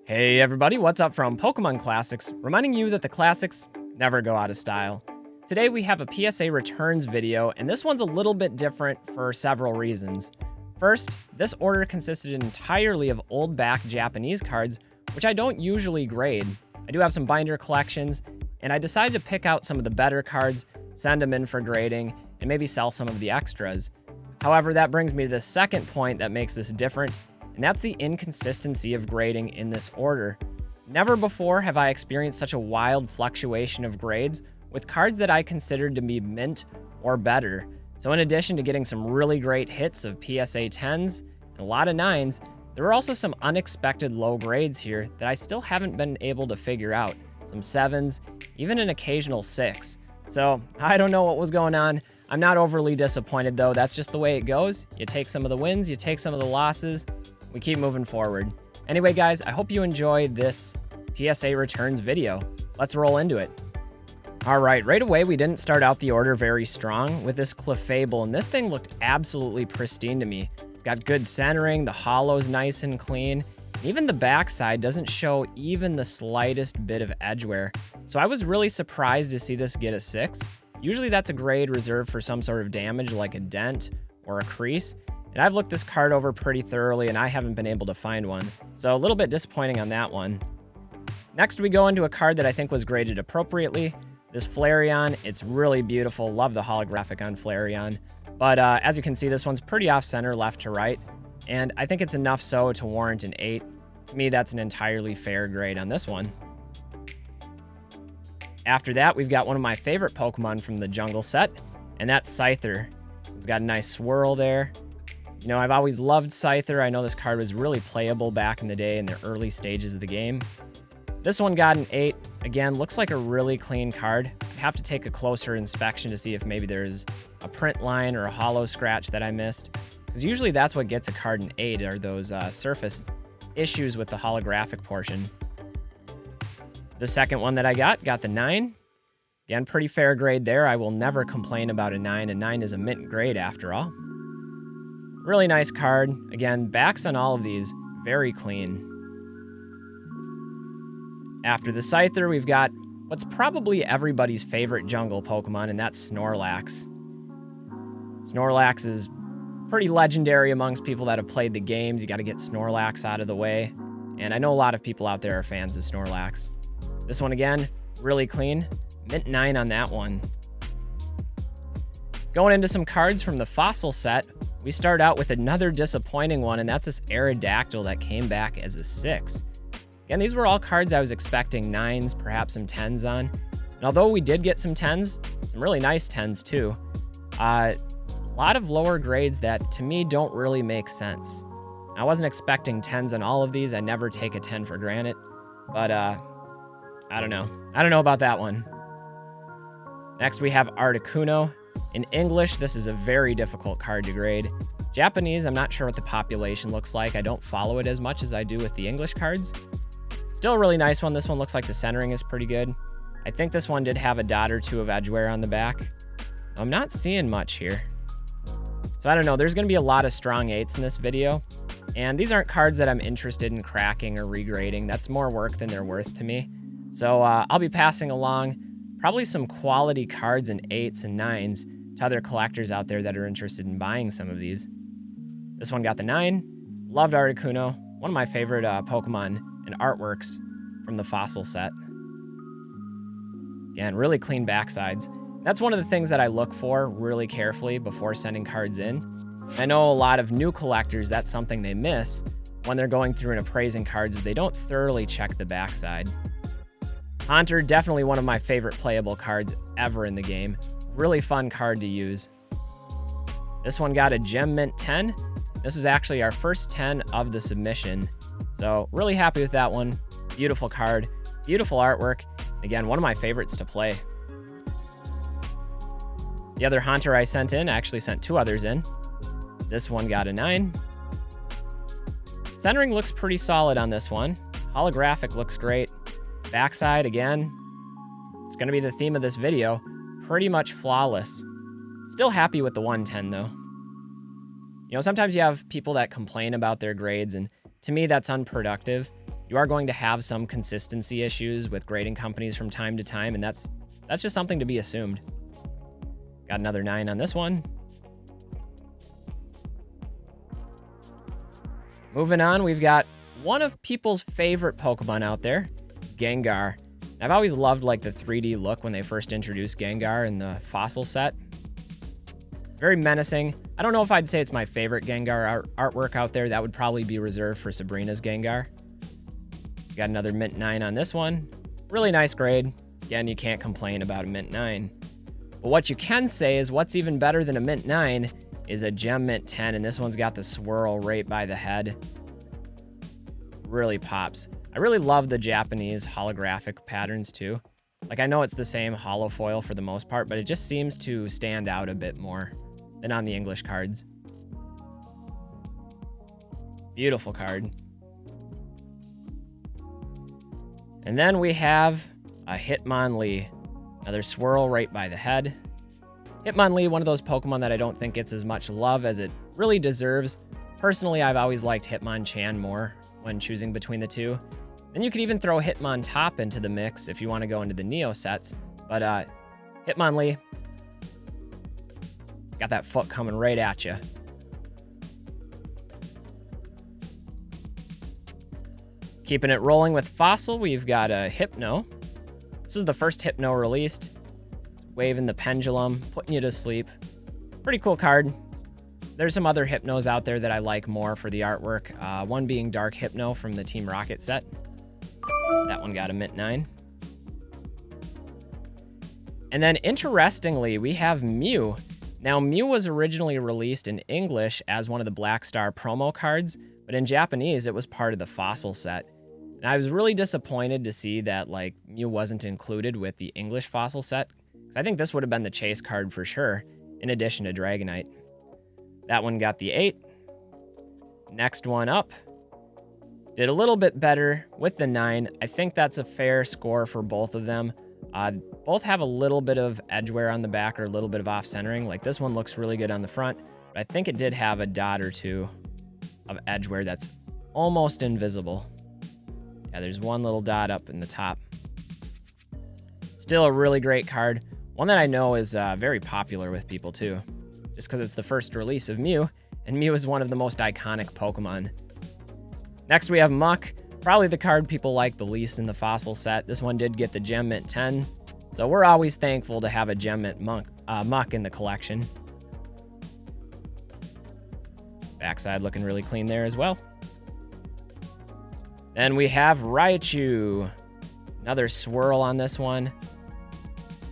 Hey everybody, what's up from Pokemon Classics, reminding you that the classics never go out of style. Today we have a PSA returns video, and this one's a little bit different for several reasons. First, this order consisted entirely of old back Japanese cards, which I don't usually grade. I do have some binder collections, and I decided to pick out some of the better cards, send them in for grading, and maybe sell some of the extras. However, that brings me to the second point that makes this different, and that's the inconsistency of grading in this order. Never before have I experienced such a wild fluctuation of grades with cards that I considered to be mint or better. So in addition to getting some really great hits of PSA 10s and a lot of 9s, there were also some unexpected low grades here that I still haven't been able to figure out. Some 7s, even an occasional 6. So I don't know what was going on. I'm not overly disappointed though. That's just the way it goes. You take some of the wins, you take some of the losses. We keep moving forward. Anyway, guys, I hope you enjoy this PSA returns video. Let's roll into it. All right, right away, we didn't start out the order very strong with this Clefable, and this thing looked absolutely pristine to me. It's got good centering, the hollow's nice and clean. Even the backside doesn't show even the slightest bit of edge wear. So I was really surprised to see this get a 6. Usually that's a grade reserved for some sort of damage like a dent or a crease. And I've looked this card over pretty thoroughly and I haven't been able to find one. So a little bit disappointing on that one. Next, we go into a card that I think was graded appropriately. This Flareon, it's really beautiful. Love the holographic on Flareon. But as you can see, this one's pretty off-center left to right. And I think it's enough so to warrant an 8. To me, that's an entirely fair grade on this one. After that, we've got one of my favorite Pokemon from the Jungle set, and that's Scyther. It's got a nice swirl there. You know, I've always loved Scyther. I know this card was really playable back in the day in the early stages of the game. This one got an 8. Again, looks like a really clean card. I'd have to take a closer inspection to see if maybe there's a print line or a hollow scratch that I missed. Because usually that's what gets a card an 8, are those surface issues with the holographic portion. The second one that I got the 9. Again, pretty fair grade there. I will never complain about a 9. A 9 is a mint grade after all. Really nice card. Again, backs on all of these, very clean. After the Scyther, we've got what's probably everybody's favorite jungle Pokemon, and that's Snorlax. Snorlax is pretty legendary amongst people that have played the games. You got to get Snorlax out of the way. And I know a lot of people out there are fans of Snorlax. This one, again, really clean. Mint 9 on that one. Going into some cards from the Fossil set, we start out with another disappointing one, and that's this Aerodactyl that came back as a 6. Again, these were all cards I was expecting 9s, perhaps some 10s on. And although we did get some 10s, some really nice 10s too, a lot of lower grades that to me don't really make sense. I wasn't expecting 10s on all of these. I never take a 10 for granted, but I don't know. I don't know about that one. Next, we have Articuno. In English, this is a very difficult card to grade. Japanese, I'm not sure what the population looks like. I don't follow it as much as I do with the English cards. Still a really nice one. This one looks like the centering is pretty good. I think this one did have a dot or two of edge wear on the back. I'm not seeing much here. So I don't know. There's going to be a lot of strong 8s in this video. And these aren't cards that I'm interested in cracking or regrading. That's more work than they're worth to me. So I'll be passing along probably some quality cards in 8s and 9s to other collectors out there that are interested in buying some of these. This one got the 9. Loved Articuno. One of my favorite Pokemon and artworks from the Fossil set. Again, really clean backsides. That's one of the things that I look for really carefully before sending cards in. I know a lot of new collectors, that's something they miss when they're going through and appraising cards, is they don't thoroughly check the backside. Haunter, definitely one of my favorite playable cards ever in the game. Really fun card to use. This one got a Gem Mint 10. This was actually our first 10 of the submission. So really happy with that one. Beautiful card, beautiful artwork. Again, one of my favorites to play. The other Haunter I sent in, I actually sent 2 others in. This one got a 9. Centering looks pretty solid on this one. Holographic looks great. Backside, again, it's going to be the theme of this video. Pretty much flawless. Still happy with the 110 though. You know, sometimes you have people that complain about their grades, and to me that's unproductive. You are going to have some consistency issues with grading companies from time to time, and that's just something to be assumed. Got another 9 on this one. Moving on, we've got one of people's favorite Pokemon out there, Gengar. I've always loved like the 3D look when they first introduced Gengar in the fossil set. Very menacing. I don't know if I'd say it's my favorite Gengar artwork out there. That would probably be reserved for Sabrina's Gengar. Got another mint 9 on this one. Really nice grade. Again, you can't complain about a mint 9. But what you can say is what's even better than a mint 9 is a gem mint 10, and this one's got the swirl right by the head. Really pops. I really love the Japanese holographic patterns too. Like, I know it's the same holo foil for the most part, but it just seems to stand out a bit more than on the English cards. Beautiful card. And then we have a Hitmonlee. Another swirl right by the head. Hitmonlee, one of those Pokemon that I don't think gets as much love as it really deserves. Personally, I've always liked Hitmonchan more when choosing between the two. Then you could even throw Hitmontop into the mix if you want to go into the Neo sets. But Hitmonlee, got that foot coming right at you. Keeping it rolling with Fossil, we've got a Hypno. This is the first Hypno released. Waving the pendulum, putting you to sleep. Pretty cool card. There's some other Hypnos out there that I like more for the artwork. One being Dark Hypno from the Team Rocket set. That one got a mint 9. And then interestingly, we have Mew. Now, Mew was originally released in English as one of the Black Star promo cards, but in Japanese, it was part of the Fossil set. And I was really disappointed to see that like Mew wasn't included with the English Fossil set, because I think this would have been the chase card for sure, in addition to Dragonite. That one got the 8. Next one up. Did a little bit better with the 9. I think that's a fair score for both of them. Both have a little bit of edge wear on the back or a little bit of off-centering. Like this one looks really good on the front, but I think it did have a dot or two of edge wear that's almost invisible. Yeah, there's one little dot up in the top. Still a really great card. One that I know is very popular with people too, just because it's the first release of Mew, and Mew is one of the most iconic Pokemon. Next we have Muck, probably the card people like the least in the Fossil set. This one did get the Gem Mint 10, so we're always thankful to have a Gem Mint Muck in the collection. Backside looking really clean there as well. Then we have Raichu. Another swirl on this one.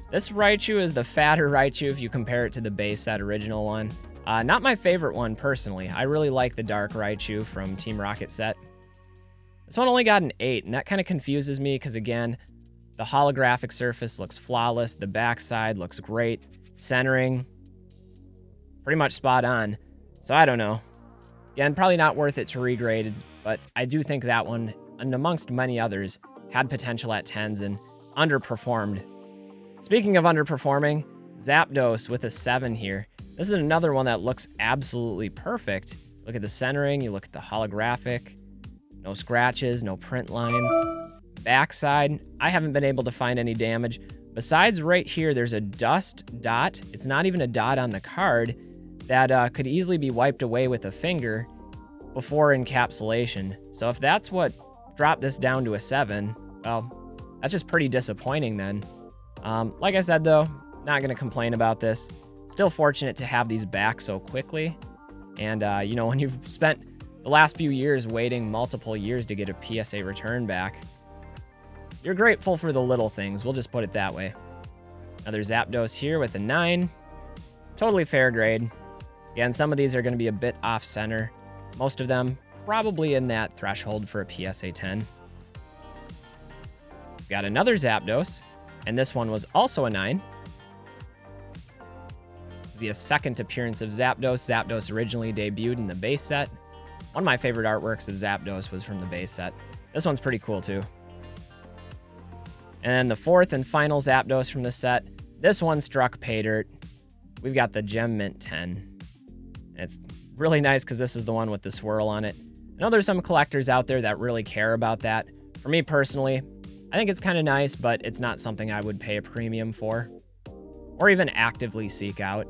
This Raichu is the fatter Raichu if you compare it to the base set original one. Not my favorite one personally. I really like the dark Raichu from Team Rocket set. This one only got an 8, and that kind of confuses me because again, the holographic surface looks flawless. The backside looks great. Centering, pretty much spot on. So I don't know. Again, probably not worth it to regrade, but I do think that one, and amongst many others, had potential at 10s and underperformed. Speaking of underperforming, Zapdos with a 7 here. This is another one that looks absolutely perfect. Look at the centering, you look at the holographic, no scratches, no print lines. Backside, I haven't been able to find any damage. Besides right here, there's a dust dot. It's not even a dot on the card that could easily be wiped away with a finger before encapsulation. So if that's what dropped this down to a 7, well, that's just pretty disappointing then. Like I said though, not going to complain about this. Still fortunate to have these back so quickly. And, you know, when you've spent the last few years waiting multiple years to get a PSA return back, you're grateful for the little things. We'll just put it that way. Another Zapdos here with a 9. Totally fair grade. Again, some of these are going to be a bit off-center. Most of them probably in that threshold for a PSA 10. Got another Zapdos, and this one was also a 9. The second appearance of Zapdos. Zapdos originally debuted in the base set. One of my favorite artworks of Zapdos was from the base set. This one's pretty cool too. And then the fourth and final Zapdos from the set. This one struck pay dirt. We've got the Gem Mint 10. And it's really nice because this is the one with the swirl on it. I know there's some collectors out there that really care about that. For me personally, I think it's kind of nice, but it's not something I would pay a premium for, or even actively seek out.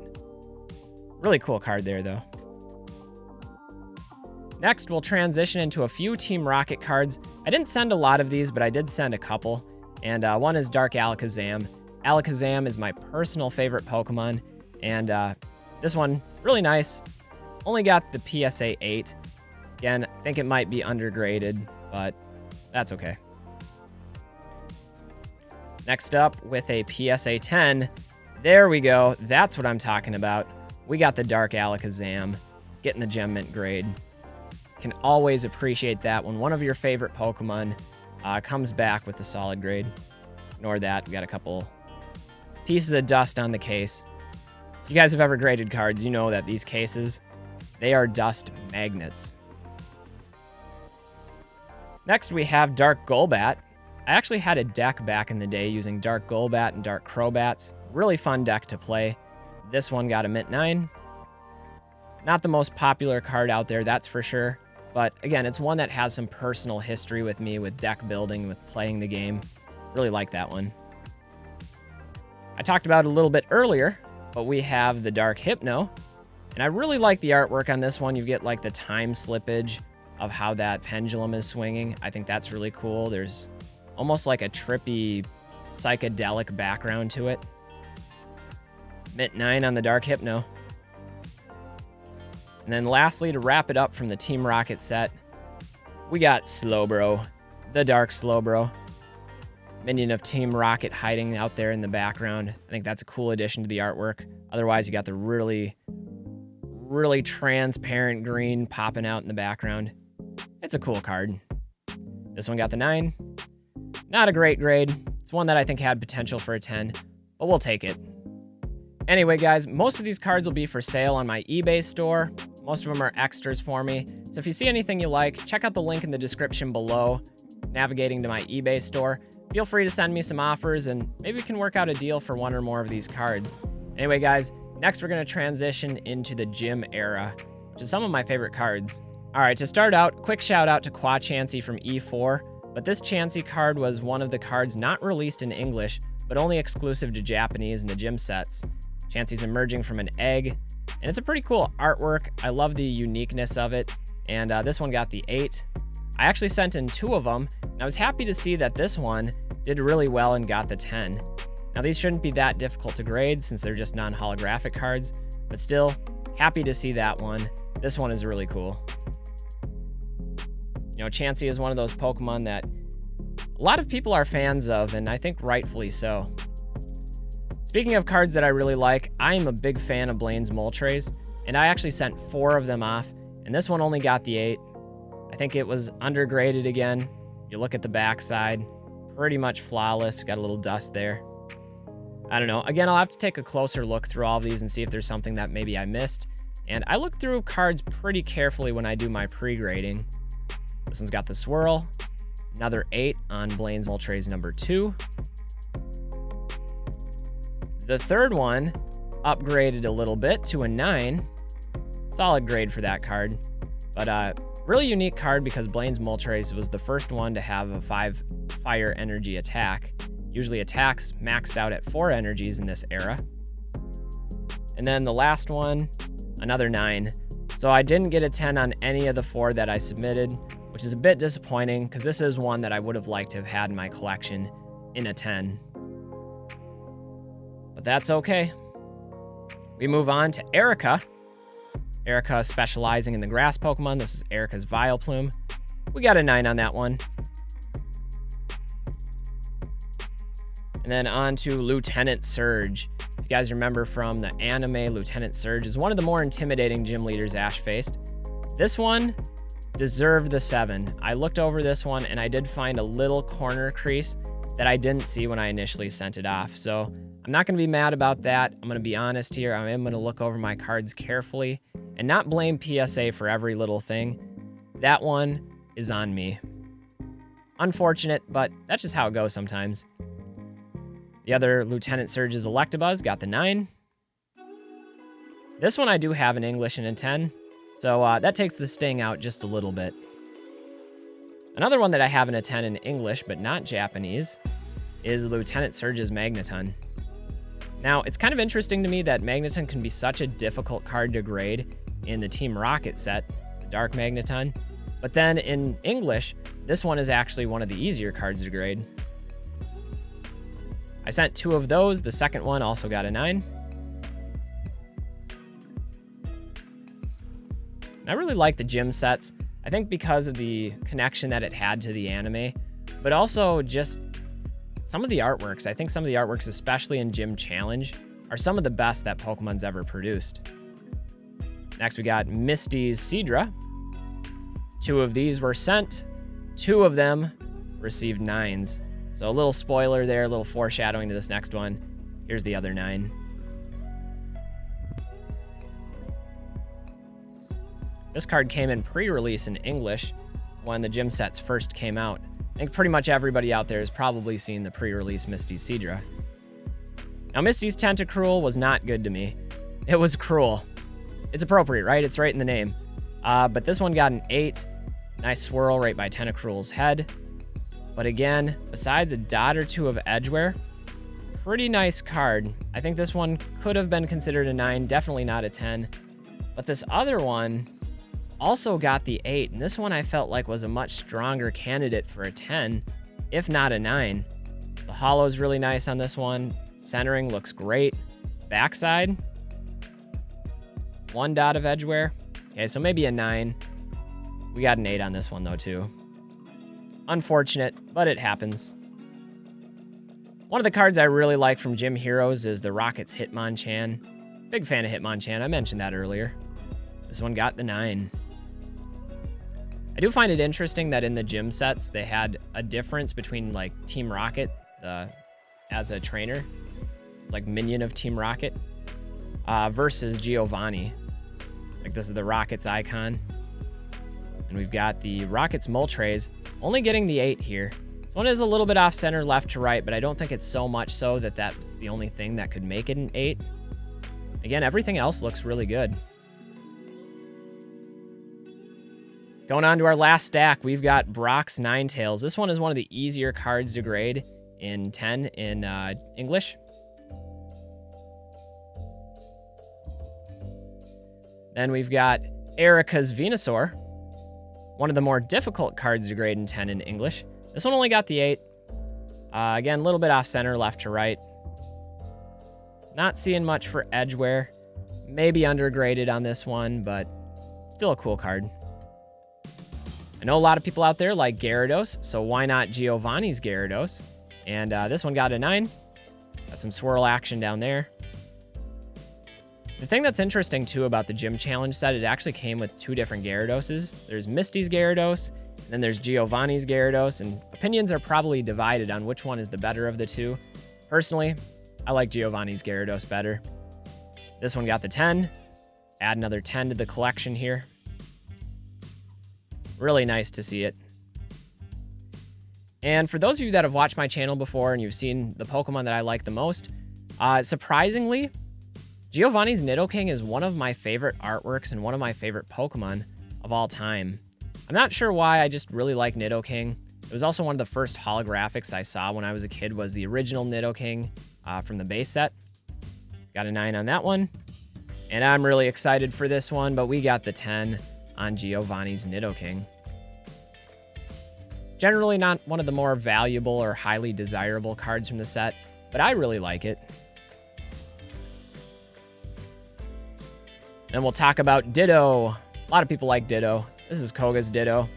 Really cool card there, though. Next, we'll transition into a few Team Rocket cards. I didn't send a lot of these, but I did send a couple, and one is Dark Alakazam. Alakazam is my personal favorite Pokemon, and this one, really nice. Only got the PSA 8. Again, I think it might be undergraded, but that's okay. Next up, with a PSA 10, there we go. That's what I'm talking about. We got the Dark Alakazam, getting the Gem Mint grade. Can always appreciate that when one of your favorite Pokemon comes back with a solid grade. Ignore that. We got a couple pieces of dust on the case. If you guys have ever graded cards, you know that these cases, they are dust magnets. Next, we have Dark Golbat. I actually had a deck back in the day using Dark Golbat and Dark Crobats. Really fun deck to play. This one got a Mint 9. Not the most popular card out there, that's for sure. But again, it's one that has some personal history with me with deck building, with playing the game. Really like that one. I talked about it a little bit earlier, but we have the Dark Hypno. And I really like the artwork on this one. You get like the time slippage of how that pendulum is swinging. I think that's really cool. There's almost like a trippy, psychedelic background to it. Mint 9 on the Dark Hypno. And then lastly, to wrap it up from the Team Rocket set, we got Slowbro, the Dark Slowbro. Minion of Team Rocket hiding out there in the background. I think that's a cool addition to the artwork. Otherwise, you got the really transparent green popping out in the background. It's a cool card. This one got the 9. Not a great grade. It's one that I think had potential for a 10, but we'll take it. Anyway, guys, most of these cards will be for sale on my eBay store. Most of them are extras for me. So if you see anything you like, check out the link in the description below, navigating to my eBay store. Feel free to send me some offers, and maybe we can work out a deal for one or more of these cards. Anyway, guys, next we're going to transition into the Gym era, which is some of my favorite cards. All right, to start out, quick shout out to Chansey from E4, but this Chansey card was one of the cards not released in English, but only exclusive to Japanese in the gym sets. Chansey's emerging from an egg, and it's a pretty cool artwork. I love the uniqueness of it, and this one got the 8. I actually sent in 2 of them, and I was happy to see that this one did really well and got the 10. Now, these shouldn't be that difficult to grade since they're just non-holographic cards, but still, happy to see that one. This one is really cool. You know, Chansey is one of those Pokemon that a lot of people are fans of, and I think rightfully so. Speaking of cards that I really like, I am a big fan of Blaine's Moltres, and I actually sent 4 of them off, and this one only got the 8. I think it was undergraded again. You look at the backside, pretty much flawless. Got a little dust there. I don't know. Again, I'll have to take a closer look through all of these and see if there's something that maybe I missed. And I look through cards pretty carefully when I do my pre-grading. This one's got the swirl. Another 8 on Blaine's Moltres number 2. The third one upgraded a little bit to a 9. Solid grade for that card. But really unique card because Blaine's Moltres was the first one to have a 5 fire energy attack. Usually attacks maxed out at 4 energies in this era. And then the last one, another 9. So I didn't get a 10 on any of the 4 that I submitted, which is a bit disappointing because this is one that I would have liked to have had in my collection in a 10. But that's okay. We move on to Erica. Erica specializing in the grass Pokemon. This is Erica's Vileplume. We got a 9 on that one. And then on to Lieutenant Surge. If you guys remember from the anime, Lieutenant Surge is one of the more intimidating gym leaders Ash faced. This one deserved the 7. I looked over this one and I did find a little corner crease that I didn't see when I initially sent it off. So I'm not going to be mad about that. I'm going to be honest here. I am going to look over my cards carefully and not blame PSA for every little thing. That one is on me. Unfortunate, but that's just how it goes sometimes. The other Lieutenant Surge's Electabuzz got the 9. This one I do have in English and in 10, so that takes the sting out just a little bit. Another one that I have in a 10 in English, but not Japanese, is Lieutenant Surge's Magneton. Now, it's kind of interesting to me that Magneton can be such a difficult card to grade in the Team Rocket set, the Dark Magneton, but then in English, this one is actually one of the easier cards to grade. I sent 2 of those. The second one also got a 9. I really like the gym sets, I think because of the connection that it had to the anime, but also just some of the artworks. I think some of the artworks, especially in Gym Challenge, are some of the best that Pokemon's ever produced. Next, we got Misty's Sidra. 2 of these were sent. 2 of them received 9s. So a little spoiler there, a little foreshadowing to this next one. Here's the other 9. This card came in pre-release in English when the gym sets first came out. I think pretty much everybody out there has probably seen the pre-release Misty's Sidra. Now, Misty's Tentacruel was not good to me. It was cruel. It's appropriate, right? It's right in the name. But this one got an 8. Nice swirl right by Tentacruel's head. But again, besides a dot or 2 of edgeware, pretty nice card. I think this one could have been considered a 9, definitely not a 10. But this other one also got the 8, and this one I felt like was a much stronger candidate for a 10, if not a 9. The hollow's really nice on this one. Centering looks great. Backside, 1 dot of edgeware. Okay, so maybe a 9. We got an 8 on this one though too. Unfortunate, but it happens. One of the cards I really like from Gym Heroes is the Rocket's Hitmonchan. Big fan of Hitmonchan, I mentioned that earlier. This one got the 9. I do find it interesting that in the gym sets, they had a difference between like Team Rocket, as a trainer, like minion of Team Rocket, versus Giovanni. Like this is the Rocket's icon. And we've got the Rocket's Moltres, only getting the 8 here. This one is a little bit off center left to right, but I don't think it's so much so that that's the only thing that could make it an 8. Again, everything else looks really good. Going on to our last stack, we've got Brock's Ninetales. This one is one of the easier cards to grade in 10 in English. Then we've got Erica's Venusaur, one of the more difficult cards to grade in 10 in English. This one only got the 8. Again, a little bit off center, left to right. Not seeing much for edgeware. Maybe undergraded on this one, but still a cool card. I know a lot of people out there like Gyarados, so why not Giovanni's Gyarados? And this one got a 9. Got some swirl action down there. The thing that's interesting too about the Gym Challenge set, it actually came with 2 different Gyaradoses. There's Misty's Gyarados, and then there's Giovanni's Gyarados, and opinions are probably divided on which one is the better of the 2. Personally, I like Giovanni's Gyarados better. This one got the 10. Add another 10 to the collection here. Really nice to see it. And for those of you that have watched my channel before and you've seen the Pokemon that I like the most, surprisingly, Giovanni's Nidoking is one of my favorite artworks and one of my favorite Pokemon of all time. I'm not sure why, I just really like Nidoking. It was also one of the first holographics I saw when I was a kid, was the original Nidoking from the base set. Got a 9 on that one. And I'm really excited for this one, but we got the 10 on Giovanni's Nidoking. Generally not one of the more valuable or highly desirable cards from the set, but I really like it. Then we'll talk about Ditto. A lot of people like Ditto. This is Koga's Ditto.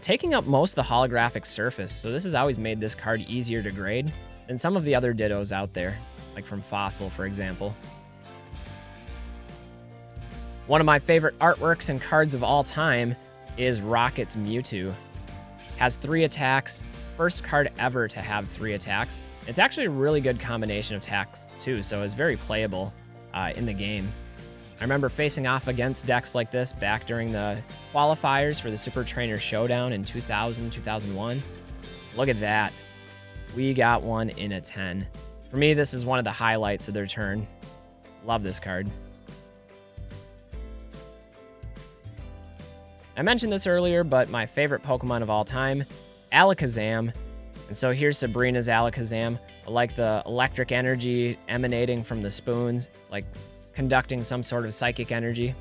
Taking up most of the holographic surface, so this has always made this card easier to grade than some of the other Dittos out there, like from Fossil, for example. One of my favorite artworks and cards of all time is Rocket's Mewtwo. Has 3 attacks, first card ever to have 3 attacks. It's actually a really good combination of attacks too, so it's very playable in the game. I remember facing off against decks like this back during the qualifiers for the Super Trainer Showdown in 2000, 2001. Look at that. We got one in a 10. For me, this is one of the highlights of their turn. Love this card. I mentioned this earlier, but my favorite Pokemon of all time, Alakazam. And so here's Sabrina's Alakazam. I like the electric energy emanating from the spoons. It's like conducting some sort of psychic energy.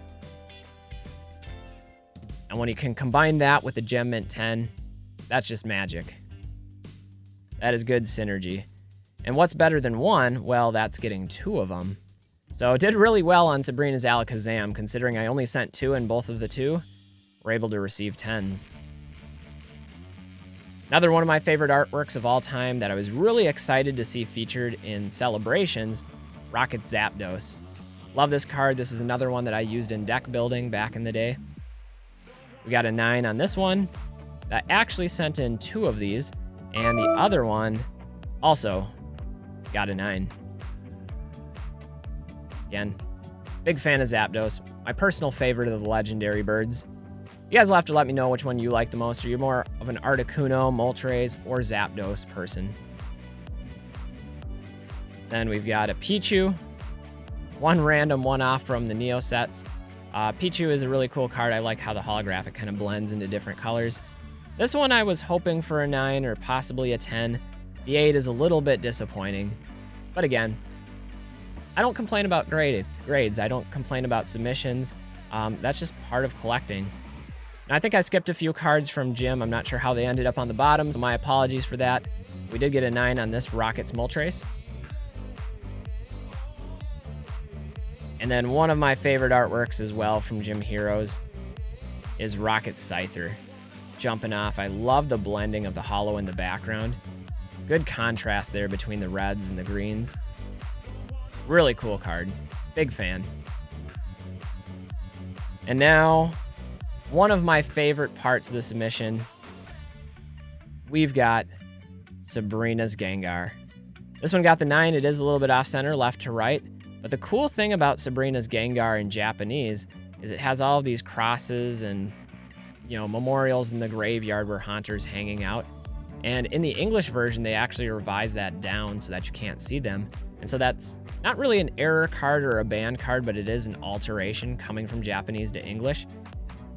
And when you can combine that with the Gem Mint 10, that's just magic. That is good synergy. And what's better than one? Well, that's getting 2 of them. So it did really well on Sabrina's Alakazam, considering I only sent 2 and both of the 2 were able to receive 10s. Another one of my favorite artworks of all time that I was really excited to see featured in Celebrations, Rocket's Zapdos. Love this card. This is another one that I used in deck building back in the day. We got a 9 on this one. That actually sent in 2 of these, and the other one also got a 9. Again, big fan of Zapdos. My personal favorite of the legendary birds. You guys will have to let me know which one you like the most. Are you more of an Articuno, Moltres, or Zapdos person? Then we've got a Pichu. One random one-off from the Neo sets. Pichu is a really cool card. I like how the holographic kind of blends into different colors. This one I was hoping for a 9 or possibly a 10. The 8 is a little bit disappointing. But again, I don't complain about grades. I don't complain about submissions. That's just part of collecting. And I think I skipped a few cards from Jim. I'm not sure how they ended up on the bottom, so my apologies for that. We did get a 9 on this Rocket's Moltres. And then one of my favorite artworks as well from Jim Heroes is Rocket's Scyther. Jumping off. I love the blending of the hollow in the background. Good contrast there between the reds and the greens. Really cool card. Big fan. And now, one of my favorite parts of the submission. We've got Sabrina's Gengar. This one got the 9. It is a little bit off-center, left to right. But the cool thing about Sabrina's Gengar in Japanese is it has all of these crosses and, memorials in the graveyard where Haunter's hanging out. And in the English version, they actually revised that down so that you can't see them. And so that's not really an error card or a banned card, but it is an alteration coming from Japanese to English.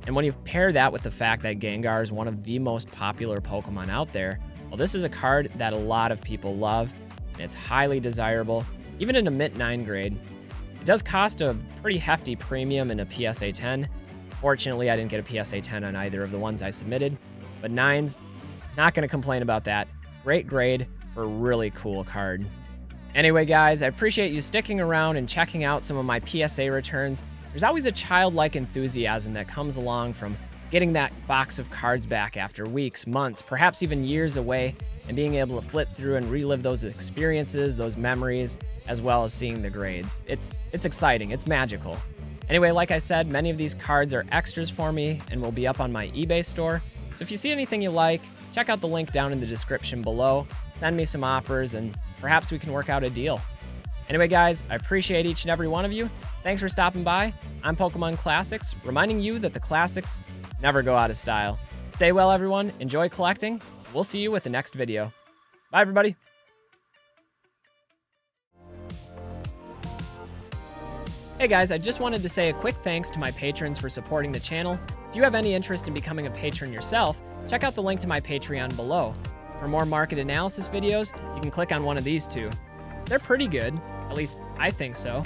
And when you pair that with the fact that Gengar is one of the most popular Pokemon out there, well, this is a card that a lot of people love, and it's highly desirable, even in a Mint 9 grade. It does cost a pretty hefty premium in a PSA 10. Fortunately, I didn't get a PSA 10 on either of the ones I submitted, but 9s, not going to complain about that. Great grade for a really cool card. Anyway, guys, I appreciate you sticking around and checking out some of my PSA returns. There's always a childlike enthusiasm that comes along from getting that box of cards back after weeks, months, perhaps even years away, and being able to flip through and relive those experiences, those memories, as well as seeing the grades. It's exciting. It's magical. Anyway, like I said, many of these cards are extras for me and will be up on my eBay store. So if you see anything you like, check out the link down in the description below. Send me some offers, and perhaps we can work out a deal. Anyway, guys, I appreciate each and every one of you. Thanks for stopping by. I'm Pokemon Classics, reminding you that the classics never go out of style. Stay well, everyone. Enjoy collecting. We'll see you with the next video. Bye, everybody. Hey guys, I just wanted to say a quick thanks to my patrons for supporting the channel. If you have any interest in becoming a patron yourself, check out the link to my Patreon below. For more market analysis videos, you can click on one of these 2. They're pretty good, at least I think so.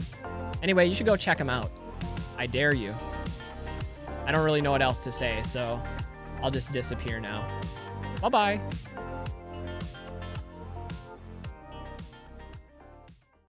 Anyway, you should go check them out. I dare you. I don't really know what else to say, so I'll just disappear now. Bye-bye.